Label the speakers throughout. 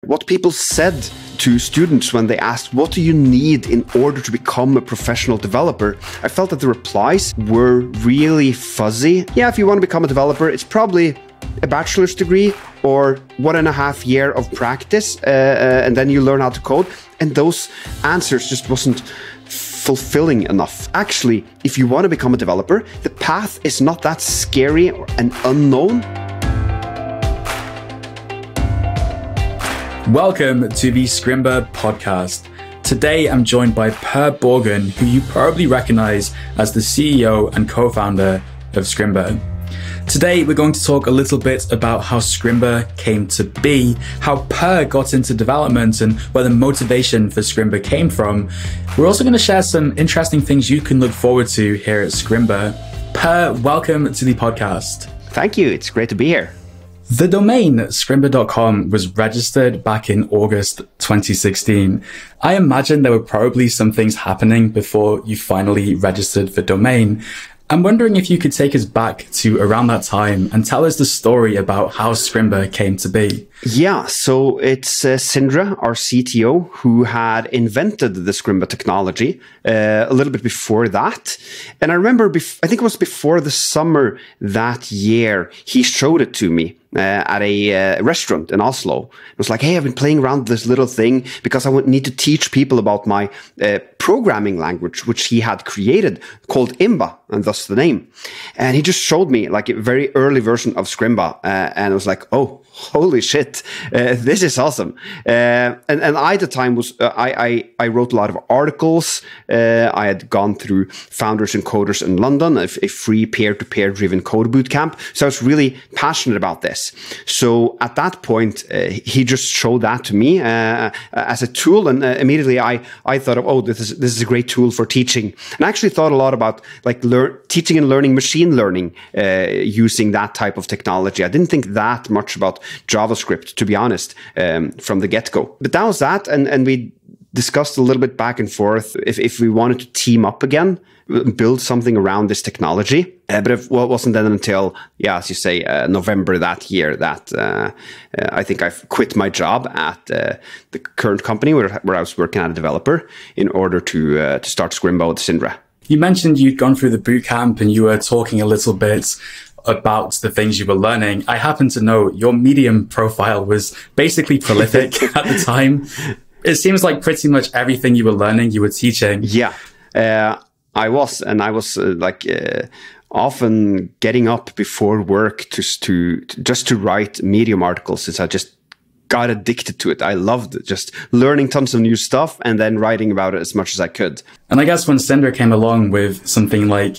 Speaker 1: What people said to students when they asked, what do you need in order to become a professional developer? I felt that the replies were really fuzzy. Yeah, if you want to become a developer, it's probably a bachelor's degree or 1.5 years of practice, and then you learn how to code. And those answers just wasn't fulfilling enough. Actually, if you want to become a developer, the path is not that scary and unknown.
Speaker 2: Welcome to the Scrimba podcast. Today I'm joined by Per Borgen, who you probably recognize as the CEO and co-founder of Scrimba. Today we're going to talk a little bit about how Scrimba came to be, how Per got into development and where the motivation for Scrimba came from. We're also going to share some interesting things you can look forward to here at Scrimba. Per, welcome to the podcast.
Speaker 1: Thank you. It's great to be here.
Speaker 2: The domain scrimba.com was registered back in August 2016. I imagine there were probably some things happening before you finally registered the domain. I'm wondering if you could take us back to around that time and tell us the story about how Scrimba came to be.
Speaker 1: Yeah, so it's Sindre, our CTO, who had invented the Scrimba technology a little bit before that. And I remember, I think it was before the summer that year, he showed it to me at a restaurant in Oslo. It was like, hey, I've been playing around with this little thing because I need to teach people about my programming language, which he had created called Imba, and thus the name. And he just showed me like a very early version of Scrimba. And I was like, oh, holy shit, this is awesome. And I, at the time, was I wrote a lot of articles. I had gone through Founders and Coders in London, a free peer-to-peer driven code bootcamp. So I was really passionate about this. So at that point, he just showed that to me as a tool. And immediately I thought, oh, this is a great tool for teaching. And I actually thought a lot about like teaching and learning machine learning using that type of technology. I didn't think that much about JavaScript, to be honest, from the get-go. But that was that, and we discussed a little bit back and forth if we wanted to team up again, build something around this technology. But it wasn't then until, as you say, November that year that I think I quit my job at the current company where I was working as a developer in order to start Scrimba with Sindre.
Speaker 2: You mentioned you'd gone through the bootcamp and you were talking a little bit about the things you were learning. I happen to know your Medium profile was basically prolific at the time. It seems like pretty much everything you were learning, you were teaching.
Speaker 1: Yeah, I was often getting up before work just to write Medium articles, since I just got addicted to it. I loved it, just learning tons of new stuff and then writing about it as much as I could.
Speaker 2: And I guess when Sindre came along with something like,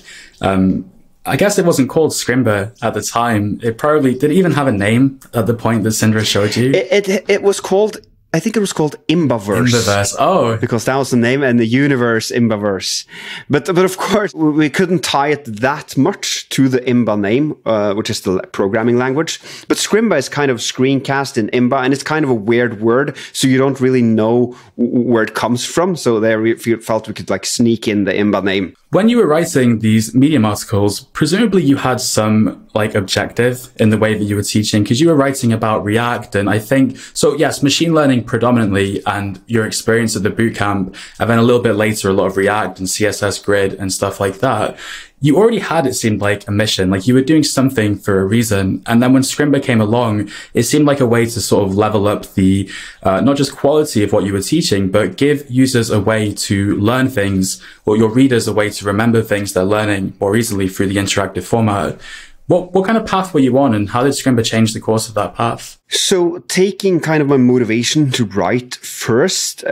Speaker 2: I guess it wasn't called Scrimba at the time. It probably did it even have a name at the point that Sindre showed you?
Speaker 1: It was called, I think it was called Imbaverse.
Speaker 2: Imbaverse, oh.
Speaker 1: Because that was the name, and the universe, Imbaverse. But of course, we couldn't tie it that much to the Imba name, which is the programming language. But Scrimba is kind of screencast in Imba, and it's kind of a weird word, so you don't really know where it comes from. So there we felt we could like sneak in the Imba name.
Speaker 2: When you were writing these Medium articles, presumably you had some like objective in the way that you were teaching, because you were writing about React. And I think, so yes, machine learning predominantly, and your experience at the bootcamp, and then a little bit later, a lot of React and CSS Grid and stuff like that. You already had, it seemed like, a mission, like you were doing something for a reason. And then when Scrimba came along, it seemed like a way to sort of level up the, not just quality of what you were teaching, but give users a way to learn things, or your readers a way to remember things they're learning more easily through the interactive format. What kind of path were you on, and how did Scrimba change the course of that path?
Speaker 1: So taking kind of my motivation to write first,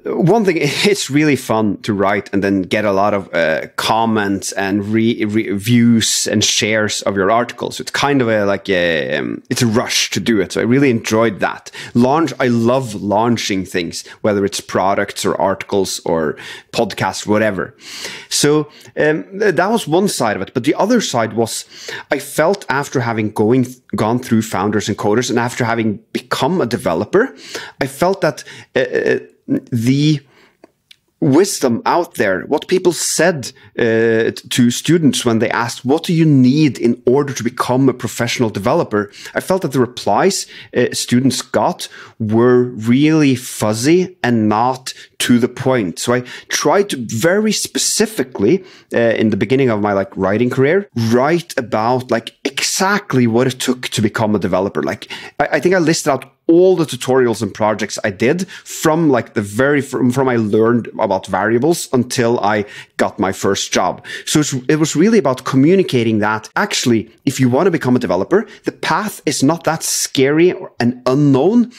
Speaker 1: one thing, it's really fun to write and then get a lot of comments and reviews and shares of your articles. It's kind of it's a rush to do it. So I really enjoyed that. I love launching things, whether it's products or articles or podcasts, whatever. So that was one side of it. But the other side was, I felt after having gone through Founders and Coders, and after having become a developer, I felt that wisdom out there, what people said to students when they asked, what do you need in order to become a professional developer? I felt that the replies students got were really fuzzy and not to the point. So I tried to very specifically, in the beginning of my writing career, write about exactly what it took to become a developer. I think I listed out all the tutorials and projects I did from from I learned about variables until I got my first job. So it was really about communicating that actually, if you want to become a developer, the path is not that scary and unknown.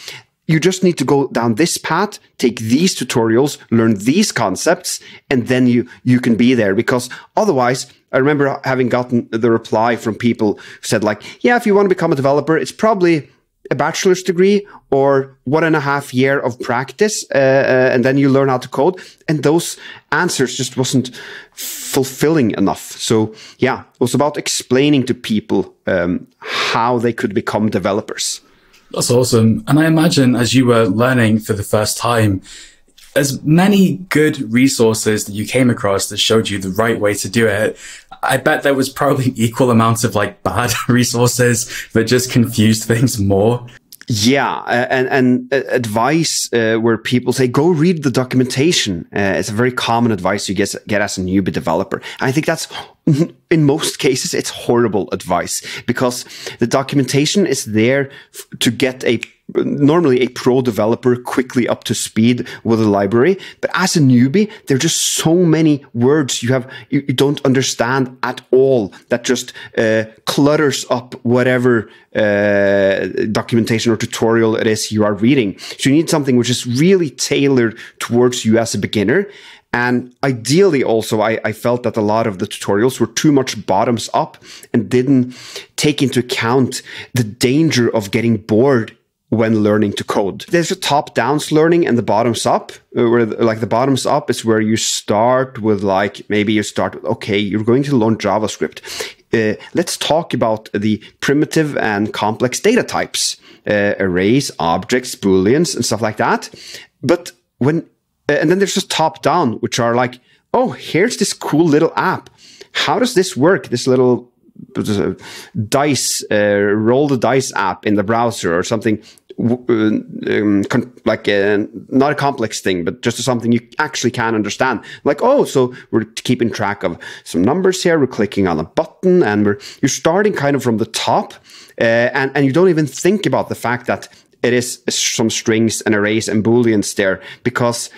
Speaker 1: You just need to go down this path, take these tutorials, learn these concepts, and then you can be there. Because otherwise, I remember having gotten the reply from people who said yeah, if you want to become a developer, it's probably a bachelor's degree or 1.5 years of practice, and then you learn how to code. And those answers just wasn't fulfilling enough. So yeah, it was about explaining to people how they could become developers.
Speaker 2: That's awesome. And I imagine as you were learning for the first time, as many good resources that you came across that showed you the right way to do it, I bet there was probably equal amounts of bad resources that just confused things more.
Speaker 1: Yeah, and advice where people say, go read the documentation. It's a very common advice you get as a newbie developer. And I think that's, in most cases, it's horrible advice, because the documentation is there to get normally a pro developer quickly up to speed with a library. But as a newbie, there are just so many words you don't understand at all that just clutters up whatever documentation or tutorial it is you are reading. So you need something which is really tailored towards you as a beginner. And ideally also, I felt that a lot of the tutorials were too much bottoms up and didn't take into account the danger of getting bored when learning to code. There's a top-down learning and the bottoms-up, where the bottoms-up is where you start with maybe you start with, okay, you're going to learn JavaScript. Let's talk about the primitive and complex data types, arrays, objects, booleans, and stuff like that. But and then there's just top-down, which are oh, here's this cool little app. How does this work? This little dice, roll the dice app in the browser or something, not a complex thing, but just something you actually can understand. Oh, so we're keeping track of some numbers here. We're clicking on a button, and you're starting kind of from the top, and you don't even think about the fact that it is some strings and arrays and booleans there, because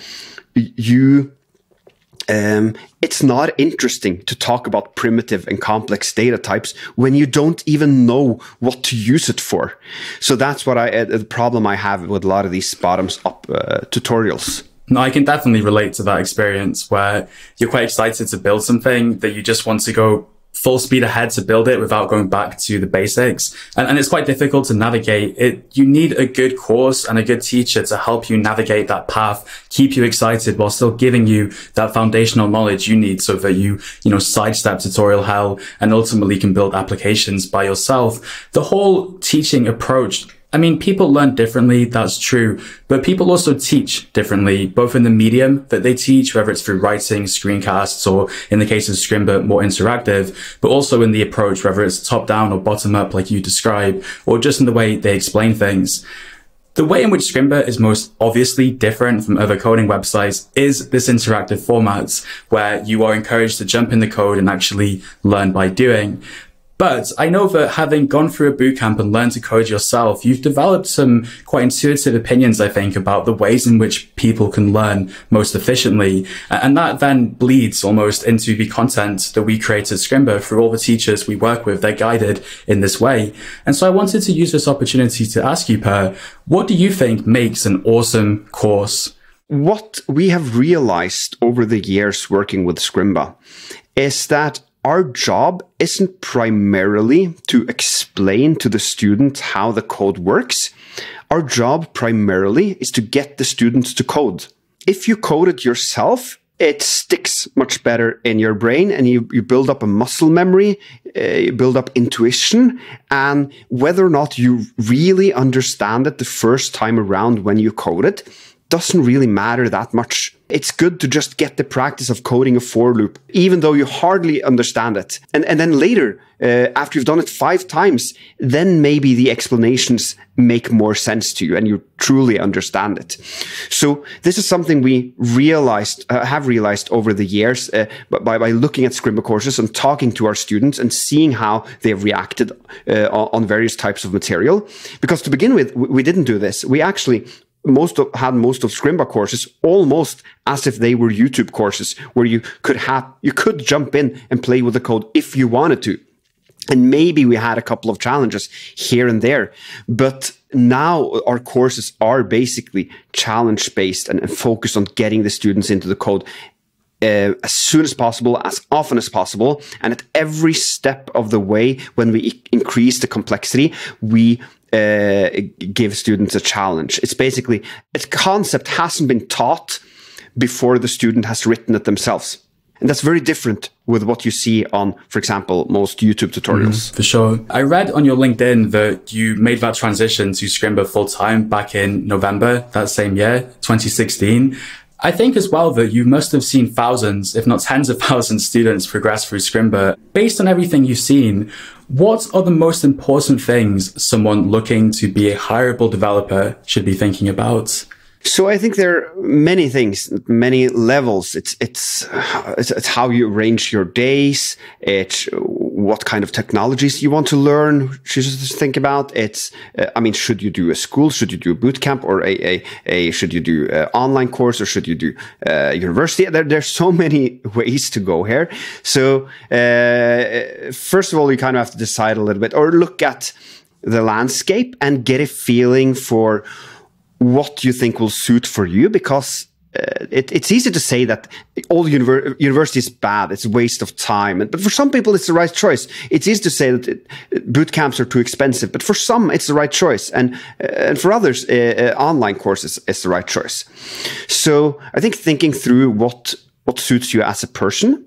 Speaker 1: it's not interesting to talk about primitive and complex data types when you don't even know what to use it for. So that's what the problem I have with a lot of these bottoms-up tutorials.
Speaker 2: No, I can definitely relate to that experience where you're quite excited to build something that you just want to go full speed ahead to build it without going back to the basics. And it's quite difficult to navigate it. You need a good course and a good teacher to help you navigate that path, keep you excited while still giving you that foundational knowledge you need so that you sidestep tutorial hell and ultimately can build applications by yourself. The whole teaching approach, I mean, people learn differently, that's true, but people also teach differently, both in the medium that they teach, whether it's through writing, screencasts, or in the case of Scrimba, more interactive, but also in the approach, whether it's top down or bottom up, like you describe, or just in the way they explain things. The way in which Scrimba is most obviously different from other coding websites is this interactive format, where you are encouraged to jump in the code and actually learn by doing. But I know that having gone through a bootcamp and learned to code yourself, you've developed some quite intuitive opinions, I think, about the ways in which people can learn most efficiently. And that then bleeds almost into the content that we create at Scrimba through all the teachers we work with. They're guided in this way. And so I wanted to use this opportunity to ask you, Per, what do you think makes an awesome course?
Speaker 1: What we have realized over the years working with Scrimba is that our job isn't primarily to explain to the student how the code works. Our job primarily is to get the students to code. If you code it yourself, it sticks much better in your brain, and you build up a muscle memory, you build up intuition, and whether or not you really understand it the first time around when you code it, doesn't really matter that much. It's good to just get the practice of coding a for loop, even though you hardly understand it. And then later, after you've done it 5 times, then maybe the explanations make more sense to you and you truly understand it. So this is something we have realized over the years by looking at Scrimba courses and talking to our students and seeing how they've reacted on various types of material. Because to begin with, we didn't do this. We actually had most of Scrimba courses almost as if they were YouTube courses where you could jump in and play with the code if you wanted to. And maybe we had a couple of challenges here and there, but now our courses are basically challenge-based and focused on getting the students into the code as soon as possible, as often as possible. And at every step of the way, when we increase the complexity, we give students a challenge. It's basically, a concept hasn't been taught before the student has written it themselves. And that's very different with what you see on, for example, most YouTube tutorials.
Speaker 2: For sure. I read on your LinkedIn that you made that transition to Scrimba full-time back in November that same year, 2016. I think as well that you must have seen thousands, if not tens of thousands, students progress through Scrimba. Based on everything you've seen, what are the most important things someone looking to be a hireable developer should be thinking about?
Speaker 1: So I think there are many things, many levels. It's how you arrange your days. It's what kind of technologies you want to learn. Should you think about it's. Should you do a school? Should you do a bootcamp, or should you do an online course, or should you do university? There's so many ways to go here. So first of all, you kind of have to decide a little bit, or look at the landscape and get a feeling for what you think will suit for you, because it's easy to say that all university is bad, it's a waste of time. But for some people, it's the right choice. It's easy to say that boot camps are too expensive, but for some, it's the right choice. And for others, online courses is the right choice. So I think thinking through what suits you as a person.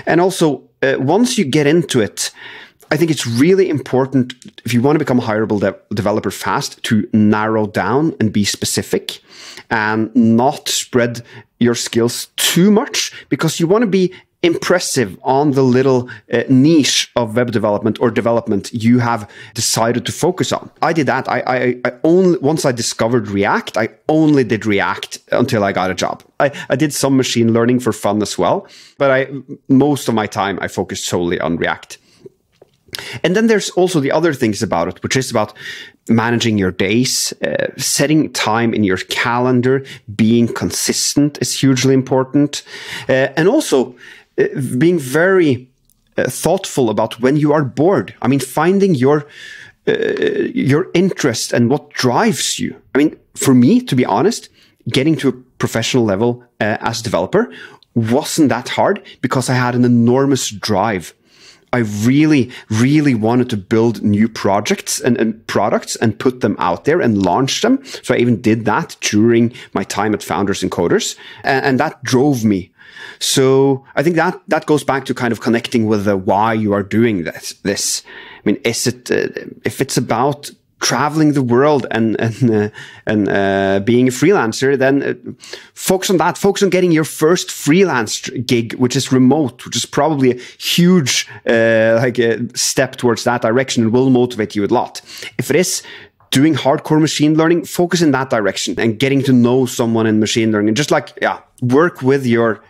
Speaker 1: And also, once you get into it, I think it's really important, if you want to become a hireable developer fast, to narrow down and be specific and not spread your skills too much, because you want to be impressive on the little niche of web development or development you have decided to focus on. I did that. I only, once I discovered React, I only did React until I got a job. I did some machine learning for fun as well, but most of my time I focused solely on React. And then there's also the other things about it, which is about managing your days, setting time in your calendar, being consistent is hugely important. And also being very thoughtful about when you are bored. I mean, finding your interest and what drives you. I mean, for me, to be honest, getting to a professional level as a developer wasn't that hard, because I had an enormous drive. I really, really wanted to build new projects and products and put them out there and launch them. So I even did that during my time at Founders and Coders. And that drove me. So I think that goes back to kind of connecting with the why you are doing this. I mean, is it, if it's about traveling the world and being a freelancer, then focus on that. Focus on getting your first freelance gig, which is remote, which is probably a huge a step towards that direction and will motivate you a lot. If it is doing hardcore machine learning, focus in that direction and getting to know someone in machine learning. And just work with your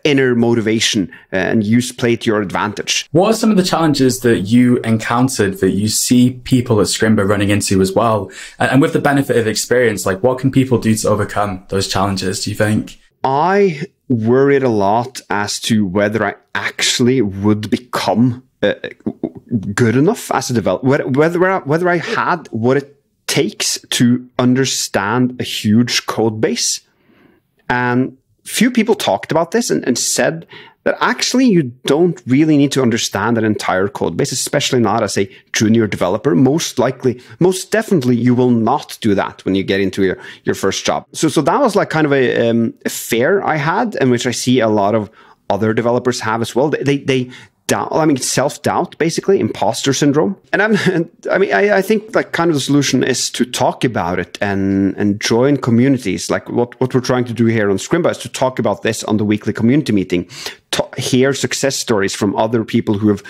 Speaker 1: inner motivation and play to your advantage.
Speaker 2: What are some of the challenges that you encountered that you see people at Scrimba running into as well? And with the benefit of experience, what can people do to overcome those challenges, do you think?
Speaker 1: I worried a lot as to whether I actually would become good enough as a developer, whether I had what it takes to understand a huge code base. And few people talked about this and said that actually you don't really need to understand an entire code base, especially not as a junior developer. Most definitely you will not do that when you get into your first job. So that was kind of a fear I had, and which I see a lot of other developers have as well. They self-doubt, basically, imposter syndrome. And I think like kind of the solution is to talk about it and join communities. Like what we're trying to do here on Scrimba is to talk about this on the weekly community meeting, hear success stories from other people who have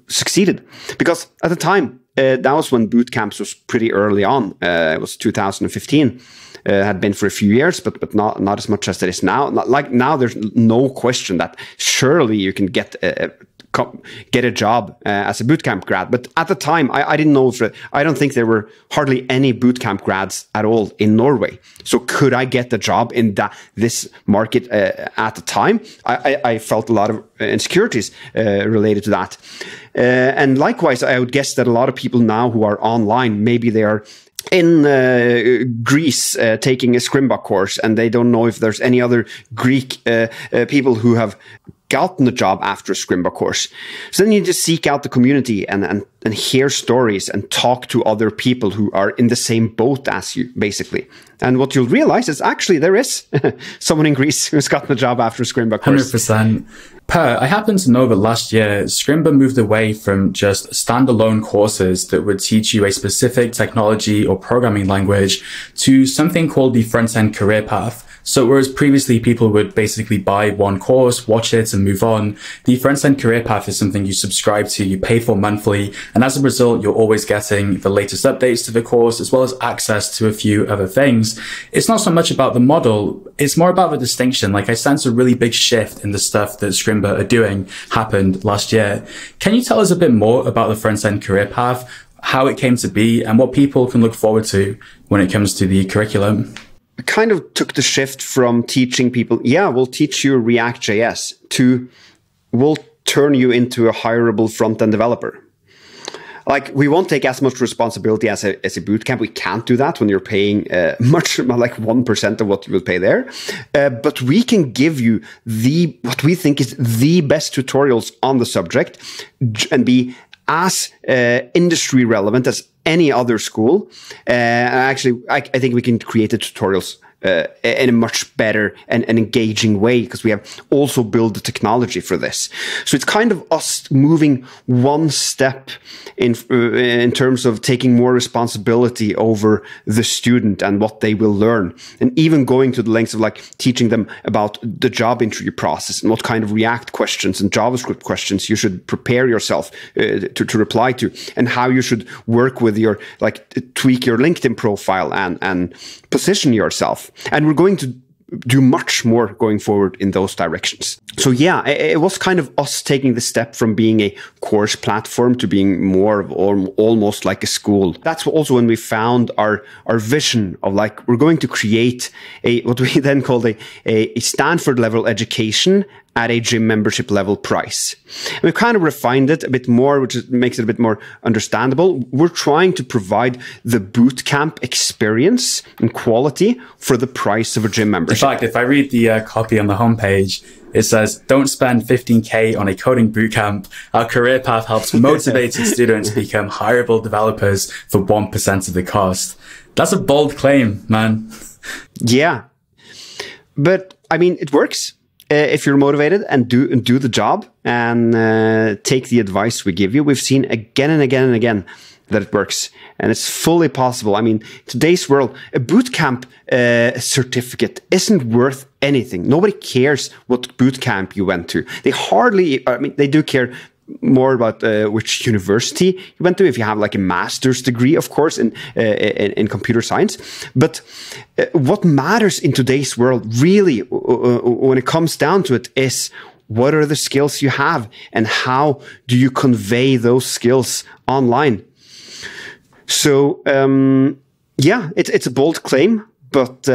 Speaker 1: succeeded. Because at the time, that was when bootcamps was pretty early on. It was 2015. Had been for a few years, but not as much as it is now. Like now, there's no question that surely you can get a job as a bootcamp grad. But at the time, I didn't know I don't think there were hardly any bootcamp grads at all in Norway. So could I get a job in this market at the time? I felt a lot of insecurities related to that. And likewise, I would guess that a lot of people now who are online, maybe they are in Greece taking a Scrimba course, and they don't know if there's any other Greek people who have gotten a job after a Scrimba course. So then you just seek out the community and hear stories and talk to other people who are in the same boat as you, basically. And what you'll realize is actually there is someone in Greece who's gotten a job after a Scrimba course.
Speaker 2: 100%. Per, I happen to know that last year, Scrimba moved away from just standalone courses that would teach you a specific technology or programming language to something called the Frontend career path. So whereas previously people would basically buy one course, watch it and move on, the Frontend career path is something you subscribe to, you pay for monthly. And as a result, you're always getting the latest updates to the course, as well as access to a few other things. It's not so much about the model. It's more about the distinction. Like I sense a really big shift in the stuff that Scrimba are doing happened last year. Can you tell us a bit more about the Frontend career path, how it came to be, and what people can look forward to when it comes to the curriculum?
Speaker 1: Kind of took the shift from teaching people, we'll teach you React.js, to we'll turn you into a hireable front-end developer. Like, we won't take as much responsibility as a bootcamp. We can't do that when you're paying much, like 1% of what you will pay there. But we can give you what we think is the best tutorials on the subject and be as industry relevant as any other school. Actually, I think we can create the tutorials in a much better and engaging way, because we have also built the technology for this. So it's kind of us moving one step in terms of taking more responsibility over the student and what they will learn, and even going to the lengths of like teaching them about the job interview process and what kind of React questions and JavaScript questions you should prepare yourself to reply to, and how you should work with your, like, tweak your LinkedIn profile and position yourself. And we're going to do much more going forward in those directions. So yeah, it was kind of us taking the step from being a course platform to being more of almost like a school. That's also when we found our vision of, like, we're going to create what we then called a Stanford level education at a gym membership level price. And we've kind of refined it a bit more, which makes it a bit more understandable. We're trying to provide the bootcamp experience and quality for the price of a gym membership.
Speaker 2: In fact, if I read the copy on the homepage, it says, don't spend 15K on a coding bootcamp. Our career path helps motivated students become hireable developers for 1% of the cost. That's a bold claim, man.
Speaker 1: Yeah. But I mean, it works. If you're motivated and do the job and take the advice we give you. We've seen again and again and again that it works, and it's fully possible. I mean, today's world, a bootcamp certificate isn't worth anything. Nobody cares what bootcamp you went to. They do care more about which university you went to, if you have like a master's degree, of course, in computer science. But what matters in today's world, really, when it comes down to it, is what are the skills you have and how do you convey those skills online. So it's a bold claim, but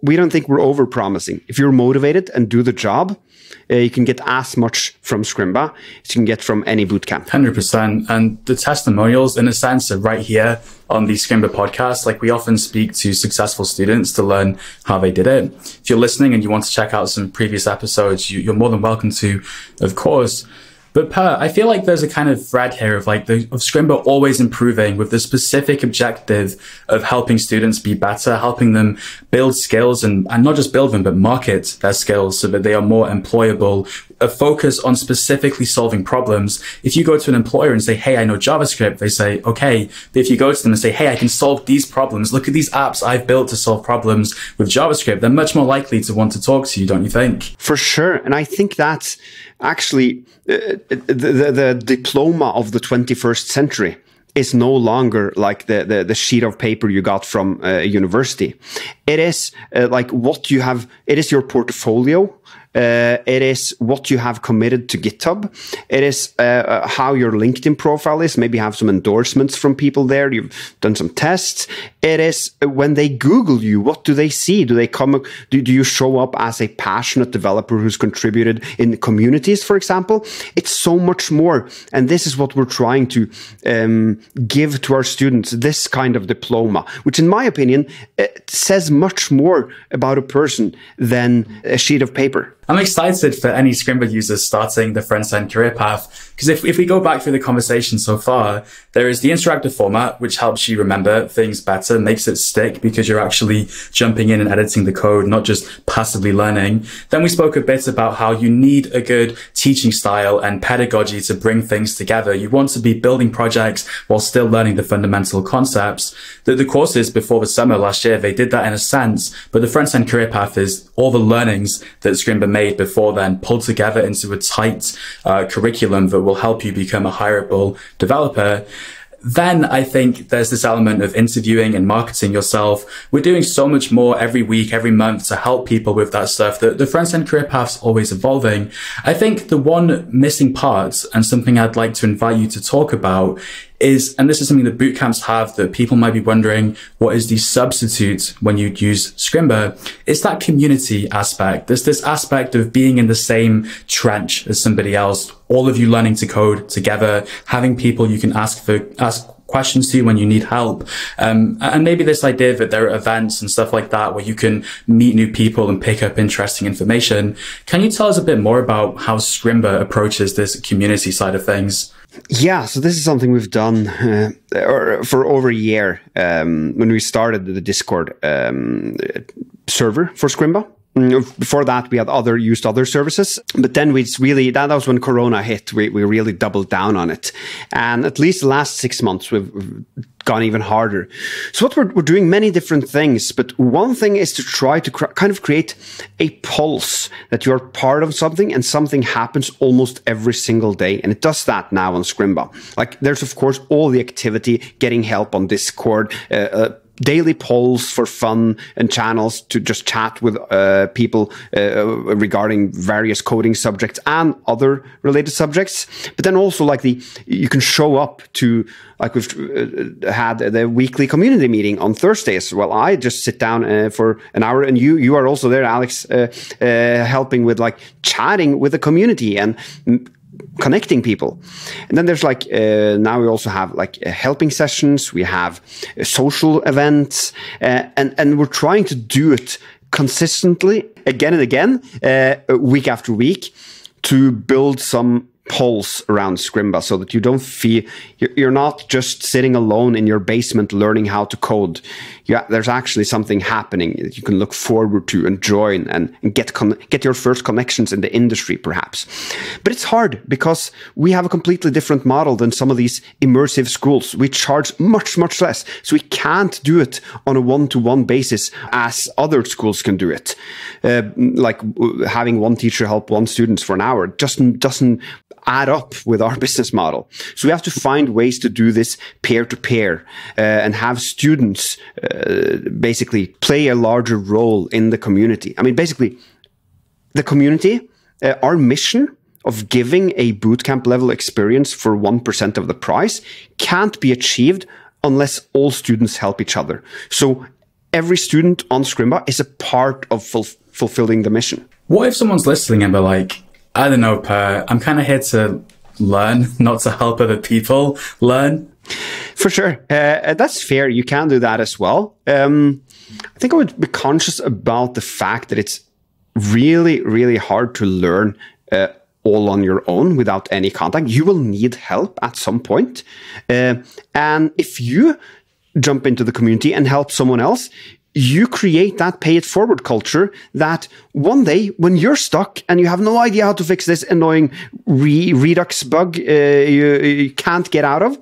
Speaker 1: we don't think we're over-promising. If you're motivated and do the job, you can get as much from Scrimba as you can get from any bootcamp.
Speaker 2: 100%. And the testimonials, in a sense, are right here on the Scrimba podcast. Like, we often speak to successful students to learn how they did it. If you're listening and you want to check out some previous episodes, you're more than welcome to, of course. But Per, I feel like there's a kind of thread here of of Scrimba always improving with the specific objective of helping students be better, helping them build skills and not just build them, but market their skills so that they are more employable, a focus on specifically solving problems. If you go to an employer and say, hey, I know JavaScript, they say, okay. But if you go to them and say, hey, I can solve these problems, look at these apps I've built to solve problems with JavaScript, they're much more likely to want to talk to you, don't you think?
Speaker 1: For sure. And I think that's actually the diploma of the 21st century is no longer like the sheet of paper you got from a university. It is like what you have, it is your portfolio. It is what you have committed to GitHub. It is how your LinkedIn profile is. Maybe have some endorsements from people there. You've done some tests. It is when they Google you, what do they see? Do they come? Do you show up as a passionate developer who's contributed in the communities, for example? It's so much more. And this is what we're trying to give to our students, this kind of diploma, which in my opinion, it says much more about a person than a sheet of paper.
Speaker 2: I'm excited for any Scrimba users starting the front-end career path, because if we go back through the conversation so far, there is the interactive format, which helps you remember things better, makes it stick because you're actually jumping in and editing the code, not just passively learning. Then we spoke a bit about how you need a good teaching style and pedagogy to bring things together. You want to be building projects while still learning the fundamental concepts. The courses before the summer last year, they did that in a sense, but the front-end career path is all the learnings that Scrimba made before then pulled together into a tight curriculum that will help you become a hireable developer. Then I think there's this element of interviewing and marketing yourself. We're doing so much more every week, every month to help people with that stuff. The front-end career path's always evolving. I think the one missing part, and something I'd like to invite you to talk about, is, and this is something that bootcamps have that people might be wondering, what is the substitute when you use Scrimba? It's that community aspect. There's this aspect of being in the same trench as somebody else, all of you learning to code together, having people you can ask questions to when you need help. And maybe this idea that there are events and stuff like that where you can meet new people and pick up interesting information. Can you tell us a bit more about how Scrimba approaches this community side of things?
Speaker 1: Yeah, so this is something we've done for over a year when we started the Discord server for Scrimba. Before that, we had used other services, but then that was when Corona hit. We really doubled down on it, and at least the last 6 months we've gone even harder. So what we're doing many different things, but one thing is to try to kind of create a pulse that you're part of something and something happens almost every single day. And it does that now on Scrimba. Like there's of course all the activity, getting help on Discord, daily polls for fun and channels to just chat with people regarding various coding subjects and other related subjects. But then also like you can show up to, like we've had the weekly community meeting on Thursdays. Well, I just sit down for an hour, and you are also there, Alex, helping with like chatting with the community and connecting people. And then there's like now we also have like helping sessions, we have social events, and we're trying to do it consistently again and again, week after week, to build some pulse around Scrimba, so that you don't feel you're not just sitting alone in your basement learning how to code. There's actually something happening that you can look forward to and join and get your first connections in the industry, perhaps. But it's hard because we have a completely different model than some of these immersive schools. We charge much, much less. So we can't do it on a one-to-one basis as other schools can do it. Like having one teacher help one student for an hour just doesn't add up with our business model. So we have to find ways to do this peer-to-peer and have students basically play a larger role in the community. I mean, basically, the community, our mission of giving a bootcamp level experience for 1% of the price can't be achieved unless all students help each other. So every student on Scrimba is a part of fulfilling the mission.
Speaker 2: What if someone's listening and they're like, I don't know, Per, I'm kind of here to learn, not to help other people learn?
Speaker 1: For sure. That's fair. You can do that as well. I think I would be conscious about the fact that it's really, really hard to learn all on your own without any contact. You will need help at some point. And if you jump into the community and help someone else, you create that pay it forward culture that one day when you're stuck and you have no idea how to fix this annoying Redux bug you can't get out of,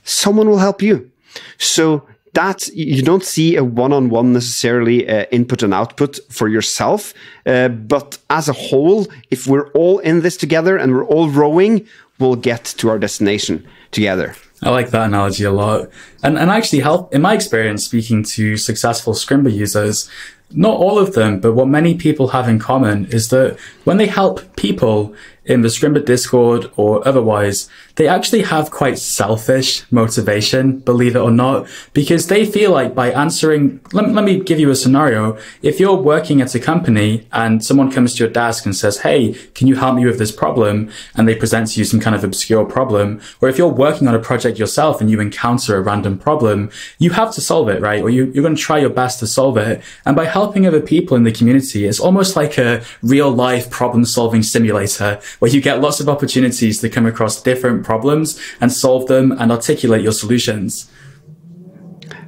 Speaker 1: someone will help you. So that you don't see a one-on-one necessarily input and output for yourself. But as a whole, if we're all in this together and we're all rowing, we'll get to our destination together.
Speaker 2: I like that analogy a lot. And actually in my experience, speaking to successful Scrimba users, not all of them, but what many people have in common is that when they help people in the Scrimba Discord or otherwise, they actually have quite selfish motivation, believe it or not, because they feel like by answering, let me give you a scenario. If you're working at a company and someone comes to your desk and says, hey, can you help me with this problem? And they present to you some kind of obscure problem. Or if you're working on a project yourself and you encounter a random problem, you have to solve it, right? Or you're going to try your best to solve it. And by helping other people in the community, it's almost like a real life problem solving simulator where you get lots of opportunities to come across different problems and solve them and articulate your solutions.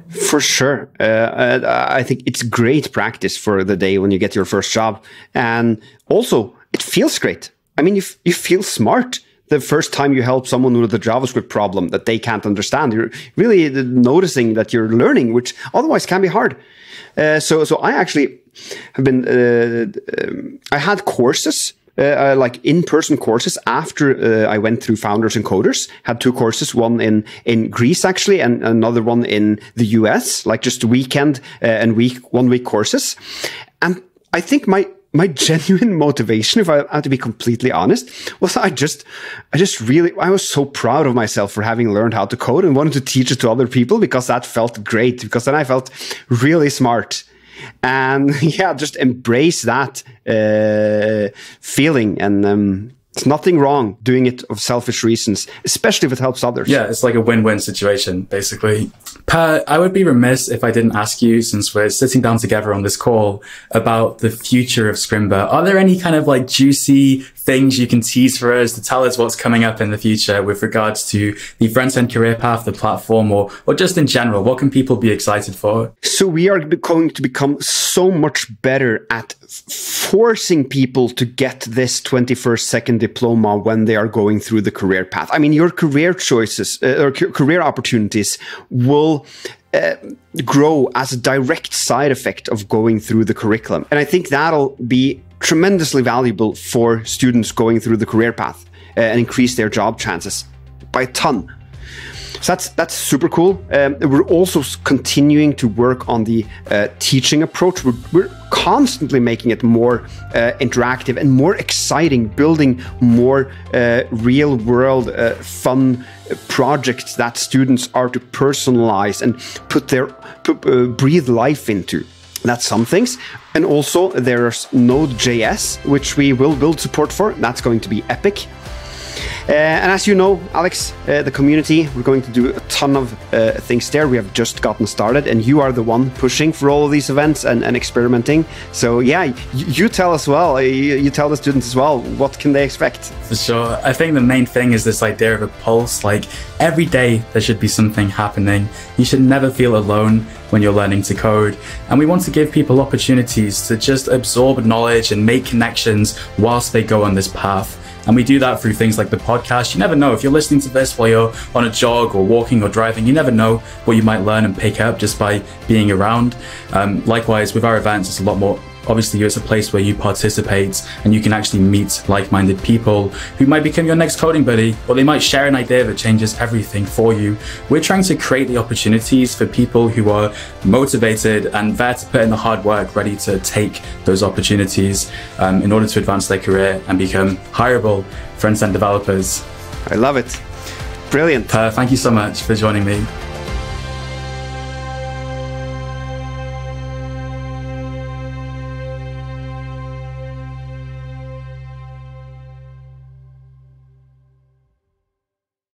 Speaker 1: For sure. I think it's great practice for the day when you get your first job. And also, it feels great. I mean, you feel smart the first time you help someone with a JavaScript problem that they can't understand. You're really noticing that you're learning, which otherwise can be hard. So I actually have been, I had courses, like in-person courses after I went through Founders and Coders. Had 2 courses, one in Greece actually, and another one in the US, like just weekend and 1 week courses. And I think my genuine motivation, if I have to be completely honest, was I was so proud of myself for having learned how to code and wanted to teach it to other people because that felt great, because then I felt really smart. And yeah, just embrace that feeling. And it's nothing wrong doing it of selfish reasons, especially if it helps others.
Speaker 2: Yeah, it's like a win-win situation, basically. Per, I would be remiss if I didn't ask you, since we're sitting down together on this call, about the future of Scrimba. Are there any kind of like juicy things you can tease for us to tell us what's coming up in the future with regards to the front-end career path, the platform, or just in general? What can people be excited for?
Speaker 1: So we are going to become so much better at forcing people to get this 21st second diploma when they are going through the career path. I mean, your career choices or career opportunities will grow as a direct side effect of going through the curriculum. And I think that'll be tremendously valuable for students going through the career path and increase their job chances by a ton. So that's super cool. We're also continuing to work on the teaching approach. We're constantly making it more interactive and more exciting, building more real world fun projects that students are to personalize and breathe life into. That's some things. And also there's Node.js, which we will build support for. That's going to be epic. And as you know, Alex, the community, we're going to do a ton of things there. We have just gotten started, and you are the one pushing for all of these events and experimenting. So yeah, you tell us well, you tell the students as well, what can they expect?
Speaker 2: For sure. I think the main thing is this idea of a pulse. Like every day there should be something happening. You should never feel alone when you're learning to code. And we want to give people opportunities to just absorb knowledge and make connections whilst they go on this path. And we do that through things like the podcast. You never know, if you're listening to this while you're on a jog or walking or driving, you never know what you might learn and pick up just by being around. Likewise, with our events, it's a lot more. Obviously, it's a place where you participate and you can actually meet like-minded people who might become your next coding buddy, or they might share an idea that changes everything for you. We're trying to create the opportunities for people who are motivated and there to put in the hard work, ready to take those opportunities in order to advance their career and become hireable front-end developers.
Speaker 1: I love it. Brilliant.
Speaker 2: Thank you so much for joining me.